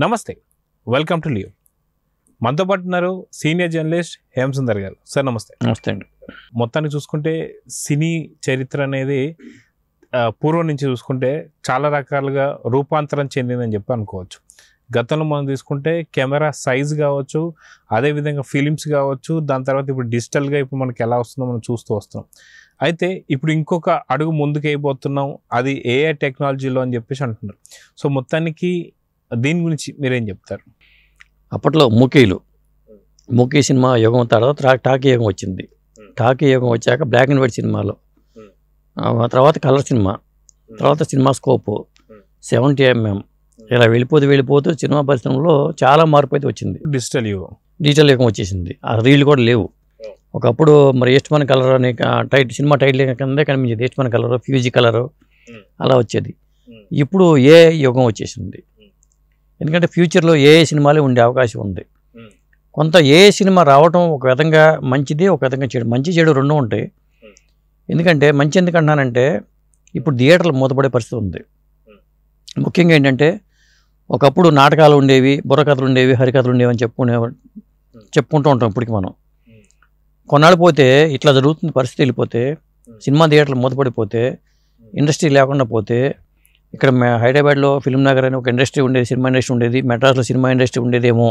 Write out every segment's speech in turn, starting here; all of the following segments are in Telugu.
నమస్తే, వెల్కమ్ టు లియో. మనతో పాటు ఉన్నారు సీనియర్ జర్నలిస్ట్ హేమసుందర్ గారు. సార్ నమస్తే. నమస్తే అండి. మొత్తాన్ని చూసుకుంటే సినీ చరిత్ర అనేది పూర్వం నుంచి చూసుకుంటే చాలా రకాలుగా రూపాంతరం చెందిందని చెప్పి అనుకోవచ్చు. గతంలో మనం తీసుకుంటే కెమెరా సైజ్ కావచ్చు, అదేవిధంగా ఫిలిమ్స్ కావచ్చు, దాని తర్వాత ఇప్పుడు డిజిటల్గా ఇప్పుడు మనకి ఎలా వస్తుందో మనం చూస్తూ వస్తున్నాం. అయితే ఇప్పుడు ఇంకొక అడుగు ముందుకు అయిపోతున్నాం, అది ఏఐ టెక్నాలజీలో అని చెప్పేసి అంటున్నారు. సో మొత్తానికి దీని గురించి మీరేం చెప్తారు? అప్పట్లో మూకీ సినిమా యుగం తర్వాత టాకీ యుగం వచ్చింది. టాకీ యుగం వచ్చాక బ్లాక్ అండ్ వైట్ సినిమాలో, తర్వాత కలర్ సినిమా, తర్వాత సినిమా స్కోప్ 70mm ఇలా వెళ్ళిపోతూ సినిమా పరిశ్రమలో చాలా మార్పు అయితే వచ్చింది. డిజిటల్ యుగం వచ్చేసింది. ఆ రీల్ కూడా లేవు. ఒకప్పుడు మరి ఈస్ట్మన్ కలర్ అని సినిమా టైటిల్ కిందే కనిపించేది. ఈస్ట్మన్ కలర్, ఫ్యూజీ కలర్ అలా వచ్చేది. ఇప్పుడు ఏ యుగం వచ్చేసింది. ఎందుకంటే ఫ్యూచర్లో ఏ సినిమాలే ఉండే అవకాశం ఉంది. కొంత ఏ సినిమా రావటం ఒక విధంగా మంచిది, ఒక విధంగా చెడు. మంచి చెడు రెండు ఉంటాయి. ఎందుకంటే మంచి ఎందుకంటున్నానంటే ఇప్పుడు థియేటర్లు మూతపడే పరిస్థితి ఉంది. ముఖ్యంగా ఏంటంటే ఒకప్పుడు నాటకాలు ఉండేవి, బుర్రకథలు ఉండేవి, హరికథలు ఉండేవి అని చెప్పుకుంటూ ఉంటాం. ఇప్పటికి మనం కొన్నాళ్ళు పోతే ఇట్లా జరుగుతున్న పరిస్థితి వెళ్ళిపోతే, సినిమా థియేటర్లు మూతపడిపోతే, ఇండస్ట్రీ లేకుండా పోతే, ఇక్కడ హైదరాబాద్లో ఫిల్మ్ నగర్ అని ఒక ఇండస్ట్రీ ఉండేది, సినిమా ఇండస్ట్రీ ఉండేది, మెడ్రాస్లో సినిమా ఇండస్ట్రీ ఉండేదేమో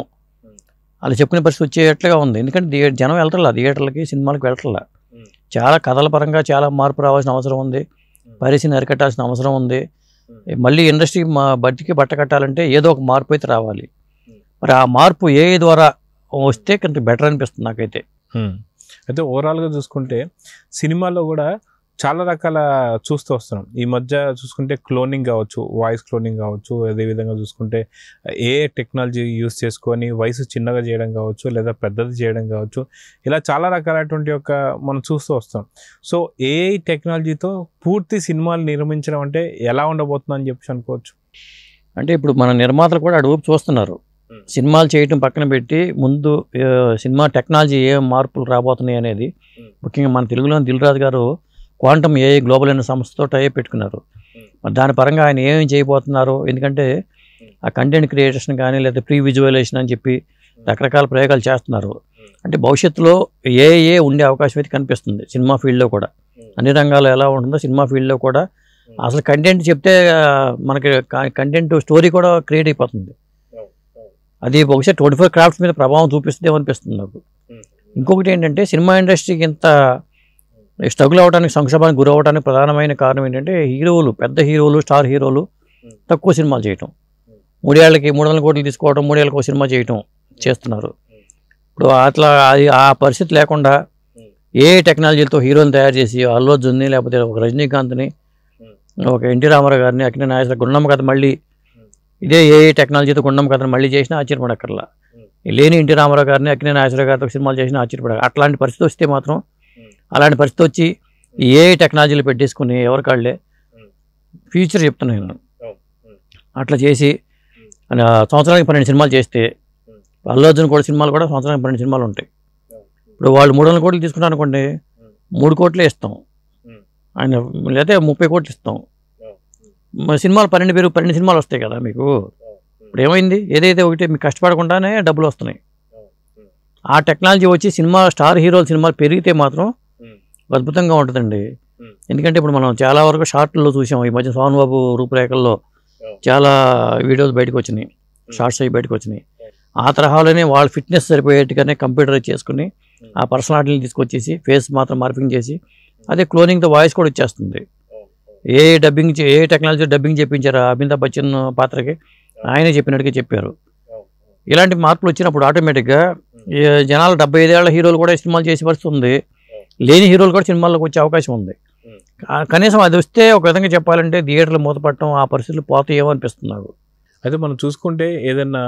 అలా చెప్పుకునే పరిస్థితి వచ్చేట్లుగా ఉంది. ఎందుకంటే జనం వెళ్తారా థియేటర్లకి, సినిమాలకు వెళ్తారా. చాలా కథల పరంగా చాలా మార్పు రావాల్సిన అవసరం ఉంది. పరిస్థితిని అరికట్టాల్సిన అవసరం ఉంది. మళ్ళీ ఇండస్ట్రీ బట్టికి బట్ట కట్టాలంటే ఏదో ఒక మార్పు అయితే రావాలి. మరి ఆ మార్పు ఏ ద్వారా వస్తే కొంచెం బెటర్ అనిపిస్తుంది నాకైతే. అయితే ఓవరాల్గా చూసుకుంటే సినిమాలో కూడా చాలా రకాల చూస్తూ వస్తున్నాం. ఈ మధ్య చూసుకుంటే క్లోనింగ్ కావచ్చు, వాయిస్ క్లోనింగ్ కావచ్చు, అదేవిధంగా చూసుకుంటే ఏ టెక్నాలజీ యూస్ చేసుకొని వయసు చిన్నగా చేయడం కావచ్చు, లేదా పెద్దది చేయడం కావచ్చు, ఇలా చాలా రకాలైనటువంటి మనం చూస్తూ వస్తాం. సో ఏఐ టెక్నాలజీతో పూర్తి సినిమాలు నిర్మించడం అంటే ఎలా ఉండబోతుందని చెప్పి అనుకోవచ్చు. అంటే ఇప్పుడు మన నిర్మాతలు కూడా అడుగు చూస్తున్నారు. సినిమాలు చేయటం పక్కన పెట్టి ముందు సినిమా టెక్నాలజీ ఏ మార్పులు రాబోతున్నాయి అనేది. ముఖ్యంగా మన తెలుగులో దిల్ రాజు గారు క్వాంటమ్ ఏఐ గ్లోబల్ అనే సంస్థతో టైప్ పెట్టుకున్నారు. దాని పరంగా ఆయన ఏమేమి చేయబోతున్నారు, ఎందుకంటే ఆ కంటెంట్ క్రియేషన్ కానీ లేదా ప్రీ విజువలైజేషన్ అని చెప్పి రకరకాల ప్రయోగాలు చేస్తున్నారు. అంటే భవిష్యత్తులో ఏఐ ఉండే అవకాశం అయితే కనిపిస్తుంది. సినిమా ఫీల్డ్లో కూడా అన్ని రంగాల్లో ఎలా ఉంటుందో సినిమా ఫీల్డ్లో కూడా అసలు కంటెంట్ చెప్తే మనకి కంటెంట్ స్టోరీ కూడా క్రియేట్ అయిపోతుంది. అది బహుశా 24 క్రాఫ్ట్స్ మీద ప్రభావం చూపిస్తుందేమో అనిపిస్తుంది నాకు. ఇంకొకటి ఏంటంటే సినిమా ఇండస్ట్రీకి ఇంత స్ట్రగుల్ అవ్వడానికి, సంక్షోభానికి గురి అవ్వడానికి ప్రధానమైన కారణం ఏంటంటే పెద్ద హీరోలు, స్టార్ హీరోలు తక్కువ సినిమాలు చేయటం. 300 కోట్లు తీసుకోవడం, 3 ఏళ్ళకి ఒక సినిమా చేయటం చేస్తున్నారు. ఇప్పుడు అట్లా ఆ పరిస్థితి లేకుండా ఏ టెక్నాలజీలతో హీరోని తయారు చేసి అల్లు అర్జున్ని, లేకపోతే ఒక రజనీకాంత్ని, ఒక ఎన్టీ రామారావు గారిని, అక్కినేని నాగేశ్వరరావు, గుండమ్మ కథ మళ్ళీ ఇదే ఏ టెక్నాలజీతో గుండమ్మ కథను మళ్ళీ చేసినా ఆశ్చర్యపడక్కర్లా. లేని ఎన్టీ రామారావు గారిని, అక్కినేని నాగేశ్వరరావు గారితో సినిమాలు చేసినా ఆశ్చర్యపడక. అట్లాంటి పరిస్థితి వస్తే మాత్రం, అలాంటి పరిస్థితి వచ్చి ఏ టెక్నాలజీలు పెట్టేసుకుని ఎవరికాళ్ళే ఫ్యూచర్ చెప్తున్నాను నేను అట్లా చేసి సంవత్సరానికి 12 సినిమాలు చేస్తే, అల్లు అర్జున్ కూడా సినిమాలు కూడా సంవత్సరానికి 12 సినిమాలు ఉంటాయి. ఇప్పుడు వాళ్ళు 300 కోట్లు తీసుకుంటారు అనుకోండి, 3 కోట్లే ఇస్తాం ఆయన, లేదా 30 కోట్లు ఇస్తాం. సినిమాలు 12 సినిమాలు వస్తాయి కదా మీకు. ఇప్పుడు ఏమైంది, ఏదైతే ఒకటి మీకు కష్టపడకుండానే డబ్బులు వస్తున్నాయి. ఆ టెక్నాలజీ వచ్చి స్టార్ హీరోల సినిమాలు పెరిగితే మాత్రం అద్భుతంగా ఉంటుందండి. ఎందుకంటే ఇప్పుడు మనం చాలా వరకు షార్ట్లో చూసాం. ఈ మధ్య సోహన్ బాబు రూపురేఖల్లో చాలా వీడియోస్ బయటకు వచ్చినాయి, షార్ట్స్ అవి బయటకు వచ్చినాయి. ఆ తరహాలోనే వాళ్ళ ఫిట్నెస్ సరిపోయేట్టుగానే కంప్యూటరైజ్ చేసుకుని ఆ పర్సనాలిటీని తీసుకొచ్చేసి ఫేస్ మాత్రం మార్పింగ్ చేసి, అదే క్లోనింగ్తో వాయిస్ కూడా ఇచ్చేస్తుంది. ఏ టెక్నాలజీ డబ్బింగ్ చెప్పించారు అమితాబ్ బచ్చన్ పాత్రకి, ఆయనే చెప్పినట్టుగా చెప్పారు. ఇలాంటి మార్పులు వచ్చినప్పుడు ఆటోమేటిక్గా జనాలు 75 ఏళ్ల హీరోలు కూడా సినిమాలు చేసే పరిస్థితి ఉంది. లేని హీరోలు కూడా సినిమాల్లోకి వచ్చే అవకాశం ఉంది. కనీసం అది వస్తే ఒక విధంగా చెప్పాలంటే థియేటర్లు మూతపడటం ఆ పరిస్థితులు పోతాయేమో అనిపిస్తుంది నాకు. అయితే మనం చూసుకుంటే ఏదన్నా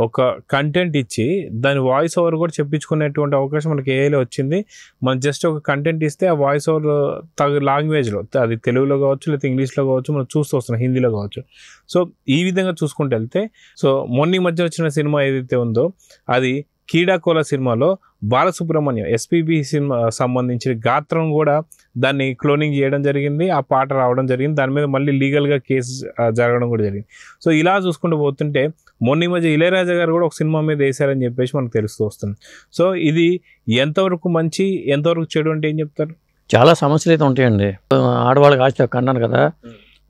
ఒక కంటెంట్ ఇచ్చి దాని వాయిస్ ఓవర్ కూడా చెప్పించుకునేటువంటి అవకాశం మనకి ఏఐలో వచ్చింది. మనం జస్ట్ ఒక కంటెంట్ ఇస్తే ఆ వాయిస్ ఓవర్ లాంగ్వేజ్లో, అది తెలుగులో కావచ్చు, లేకపోతే ఇంగ్లీష్లో కావచ్చు, మనం చూస్తూ వస్తున్నాం, హిందీలో కావచ్చు. సో ఈ విధంగా చూసుకుంటూ వెళ్తే, సో మొన్న మధ్య వచ్చిన సినిమా ఏదైతే ఉందో అది కీడాకోల సినిమాలో బాలసుబ్రహ్మణ్యం ఎస్పీబీ సినిమా సంబంధించిన గాత్రం కూడా దాన్ని క్లోనింగ్ చేయడం జరిగింది, ఆ పాట రావడం జరిగింది, దాని మీద మళ్ళీ లీగల్గా కేసు జరగడం కూడా జరిగింది. సో ఇలా చూసుకుంటూ పోతుంటే మొన్న ఈ మధ్య ఇళయరాజా గారు కూడా ఒక సినిమా మీద వేశారని చెప్పేసి మనకు తెలుస్తూ వస్తుంది. సో ఇది ఎంతవరకు మంచి ఎంతవరకు చెడు అంటే ఏం చెప్తారు? చాలా సమస్యలు అయితే ఉంటాయండి. ఆడవాళ్ళకి ఆస్తి హక్కు అన్నాను కదా,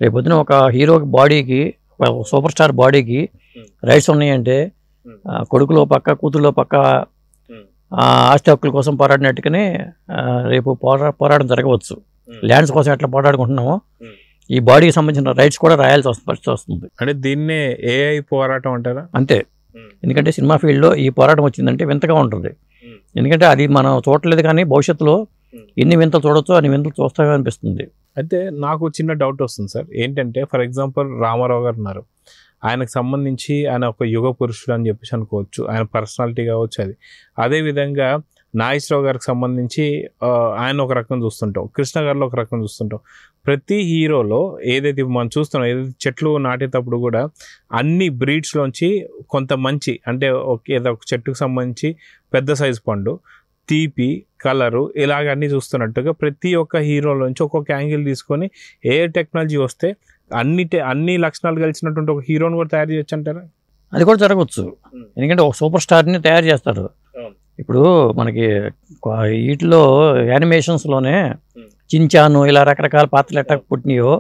రేపొద్దున ఒక హీరో బాడీకి, సూపర్ స్టార్ బాడీకి రైట్స్ ఉన్నాయంటే కొడుకులో పక్క కూతురులో పక్క ఆస్తి హక్కుల కోసం పోరాడినట్టుగానే రేపు పోరాటం జరగవచ్చు. ల్యాండ్స్ కోసం ఎట్లా పోరాడుకుంటున్నామో ఈ బాడీకి సంబంధించిన రైట్స్ కూడా రాయాల్సి పరిస్థితి వస్తుంది. అంటే దీన్నే ఏఐ పోరాటం అంటారా? అంతే. ఎందుకంటే సినిమా ఫీల్డ్లో ఈ పోరాటం వచ్చిందంటే వింతగా ఉంటుంది. ఎందుకంటే అది మనం చూడలేదు, కానీ భవిష్యత్తులో ఎన్ని వింతలు చూడొచ్చో అన్ని వింతలు చూస్తామో అనిపిస్తుంది. అయితే నాకు చిన్న డౌట్ వస్తుంది సార్. ఏంటంటే ఫర్ ఎగ్జాంపుల్ రామారావు గారు ఉన్నారు, ఆయనకు సంబంధించి ఆయన ఒక యుగ పురుషుడు అని చెప్పేసి అనుకోవచ్చు, ఆయన పర్సనాలిటీ కావచ్చు. అది అదేవిధంగా నాగేశ్వరరావు గారికి సంబంధించి ఆయన ఒక రకం చూస్తుంటాం, కృష్ణ గారిలో ఒక రకం చూస్తుంటాం. ప్రతి హీరోలో ఏదైతే మనం చూస్తున్నాం, ఏదైతే చెట్లు నాటేటప్పుడు కూడా అన్ని బ్రీడ్స్లోంచి కొంత మంచి అంటే ఏదో ఒక చెట్టుకు సంబంధించి పెద్ద సైజు పండు, తీపి, కలరు ఇలాగ అన్నీ చూస్తున్నట్టుగా ప్రతి ఒక్క హీరోలోంచి ఒక్కొక్క యాంగిల్ తీసుకొని ఏ టెక్నాలజీ వస్తే అన్ని లక్షణాలు కలిసినటువంటి ఒక హీరోని కూడా తయారు చేయొచ్చు అంటారా? అది కూడా జరగవచ్చు. ఎందుకంటే ఒక సూపర్ స్టార్ని తయారు చేస్తారు. ఇప్పుడు మనకి వీటిలో యానిమేషన్స్లోనే చించాను ఇలా రకరకాల పాత్రలు ఎట్లా పుట్టినాయో,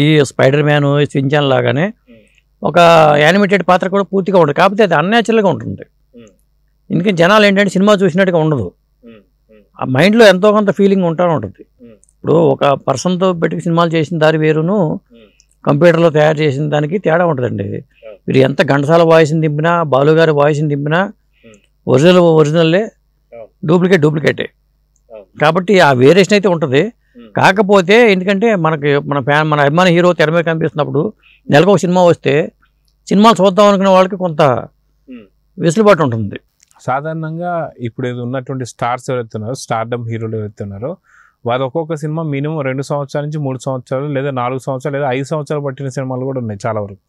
ఈ స్పైడర్ మ్యాన్ చించాన్ లాగానే ఒక యానిమేటెడ్ పాత్ర కూడా పూర్తిగా ఉంటుంది. కాకపోతే అది అన్యాచురల్గా ఉంటుంది. ఎందుకంటే జనాలు ఏంటంటే సినిమా చూసినట్టుగా ఉండదు, ఆ మైండ్లో ఎంతో కొంత ఫీలింగ్ ఉంటానే ఉంటుంది. ఇప్పుడు ఒక పర్సన్తో పెట్టి సినిమాలు చేసిన దారి వేరును కంప్యూటర్లో తయారు చేసిన దానికి తేడా ఉంటుందండి. మీరు ఎంత ఘంటసాల వాయిస్ని దింపినా, బాలుగారి వాయిస్ని దింపినా ఒరిజినల్లే, డూప్లికేటే. కాబట్టి ఆ వేరియేషన్ అయితే ఉంటుంది. కాకపోతే ఎందుకంటే మన అభిమాన హీరో తెర మీద కనిపిస్తున్నప్పుడు నెలకు ఒక సినిమా వస్తే సినిమాలు చూద్దాం అనుకునే వాళ్ళకి కొంత వెసులుబాటు ఉంటుంది. సాధారణంగా ఇప్పుడు ఏదో ఉన్నటువంటి స్టార్స్ ఎవరైతున్నారో, స్టార్డమ్ హీరోలు ఎవరైతున్నారో వారు ఒక్కొక్క సినిమా మినిమం 2 సంవత్సరాల నుంచి 3 సంవత్సరాలు లేదా 4 సంవత్సరాలు లేదా 5 సంవత్సరాలు పట్టిన సినిమాలు కూడా ఉన్నాయి చాలా వరకు.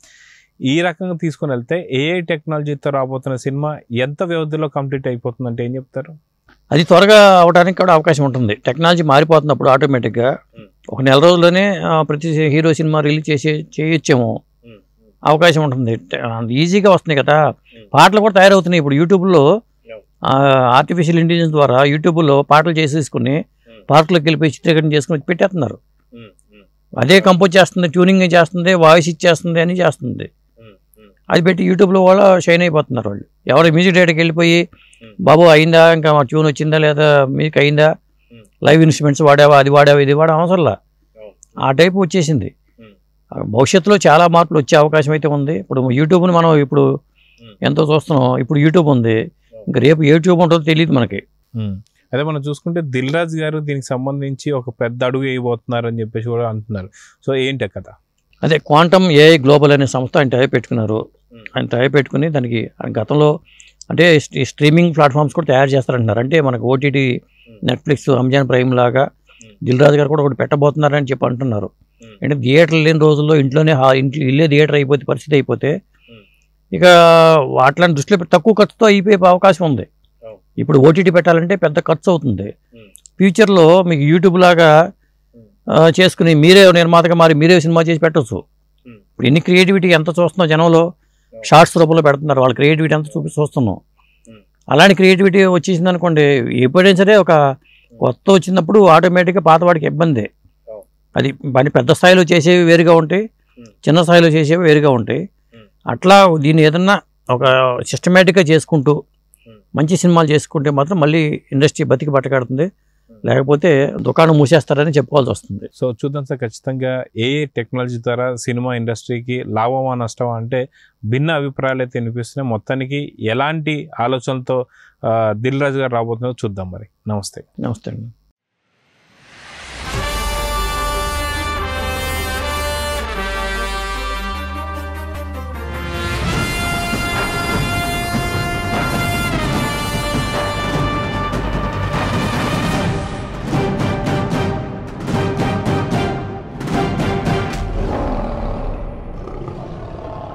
ఈ రకంగా తీసుకుని వెళ్తే ఏఐ టెక్నాలజీతో రాబోతున్న సినిమా ఎంత వ్యవధిలో కంప్లీట్ అయిపోతుందంటే ఏం చెప్తారు? అది త్వరగా అవడానికి కూడా అవకాశం ఉంటుంది. టెక్నాలజీ మారిపోతున్నప్పుడు ఆటోమేటిక్గా ఒక నెల రోజుల్లోనే ప్రతి హీరో సినిమా రిలీజ్ చేయొచ్చేమో అవకాశం ఉంటుంది. ఈజీగా వస్తున్నాయి కదా, పాటలు కూడా తయారవుతున్నాయి. ఇప్పుడు యూట్యూబ్లో ఆర్టిఫిషియల్ ఇంటెలిజెన్స్ ద్వారా యూట్యూబ్లో పాటలు చేసేసుకుని పార్కులోకి వెళ్ళిపోయి చిత్రీకరణ చేసుకుని పెట్టేస్తున్నారు. అదే కంపోజ్ చేస్తుంది, ట్యూనింగ్ చేస్తుంది, వాయిస్ ఇచ్చేస్తుంది అని చేస్తుంది. అది పెట్టి యూట్యూబ్లో వాళ్ళు షైన్ అయిపోతున్నారు. వాళ్ళు ఎవరు మ్యూజిక్ డైరెక్టర్కి వెళ్ళిపోయి బాబు అయిందా, ఇంకా ట్యూన్ వచ్చిందా లేదా, మ్యూజిక్ అయిందా, లైవ్ ఇన్స్ట్రుమెంట్స్ వాడావా, అది వాడావా, ఇది వాడా అవసరంలా, ఆ టైపు వచ్చేసింది. భవిష్యత్తులో చాలా మార్పులు వచ్చే అవకాశం అయితే ఉంది. ఇప్పుడు యూట్యూబ్ని మనం ఇప్పుడు ఎంతో చూస్తున్నాం, ఇప్పుడు యూట్యూబ్ ఉంది, ఇంకా రేపు యూట్యూబ్ ఉంటుందో తెలియదు మనకి. అదే మనం చూసుకుంటే దిల్ రాజు గారు దీనికి సంబంధించి ఒక పెద్ద అడుగు వేయబోతున్నారు అని చెప్పేసి కూడా అంటున్నారు. సో ఏంటి కదా, అదే క్వాంటమ్ ఏఐ గ్లోబల్ అనే సంస్థ ఆయన టైప్ పెట్టుకున్నారు. ఆయన టైప్ పెట్టుకుని దానికి గతంలో అంటే స్ట్రీమింగ్ ప్లాట్ఫామ్స్ కూడా తయారు చేస్తారంటున్నారు. అంటే మనకు ఓటీటీ, నెట్ఫ్లిక్స్, అమెజాన్ ప్రైమ్ లాగా దిల్ రాజు గారు కూడా ఒకటి పెట్టబోతున్నారని చెప్పి అంటున్నారు. అంటే థియేటర్లు లేని రోజుల్లో ఇంట్లోనే ఇల్లే థియేటర్ అయిపోతే పరిస్థితి అయిపోతే ఇక వాటిని దృష్టిలో తక్కువ ఖర్చుతో అయిపోయే అవకాశం ఉంది. ఇప్పుడు ఓటీటీ పెట్టాలంటే పెద్ద ఖర్చు అవుతుంది. ఫ్యూచర్లో మీకు యూట్యూబ్ లాగా చేసుకుని మీరే నిర్మాతగా మారి మీరే సినిమా చేసి పెట్టవచ్చు. ఇప్పుడు ఎన్ని క్రియేటివిటీ ఎంత చూస్తున్నాం జనంలో, షార్ట్స్ రూపంలో పెడుతున్నారు, వాళ్ళ క్రియేటివిటీ ఎంత చూస్తున్నాం. అలాంటి క్రియేటివిటీ వచ్చేసింది అనుకోండి, ఎప్పుడైనా సరే ఒక కొత్త వచ్చినప్పుడు ఆటోమేటిక్గా పాతవాడికి ఇబ్బంది. అది పని పెద్ద స్థాయిలో చేసేవి వేరుగా ఉంటాయి, చిన్న స్థాయిలో చేసేవి వేరుగా ఉంటాయి. అట్లా దీన్ని ఏదన్నా ఒక సిస్టమేటిక్గా చేసుకుంటూ మంచి సినిమాలు చేసుకుంటే మాత్రం మళ్ళీ ఇండస్ట్రీ బతికి పట్టకడుతుంది, లేకపోతే దుకాణం మూసేస్తారని చెప్పుకోవాల్సి వస్తుంది. సో చూద్దాం సార్, ఖచ్చితంగా ఏ టెక్నాలజీ ద్వారా సినిమా ఇండస్ట్రీకి లాభమా నష్టమా అంటే భిన్న అభిప్రాయాలు అయితే వినిపిస్తున్నాయి. మొత్తానికి ఎలాంటి ఆలోచనలతో దిల్ రాజు గారు రాబోతుందో చూద్దాం. మరి నమస్తే. నమస్తే అండి.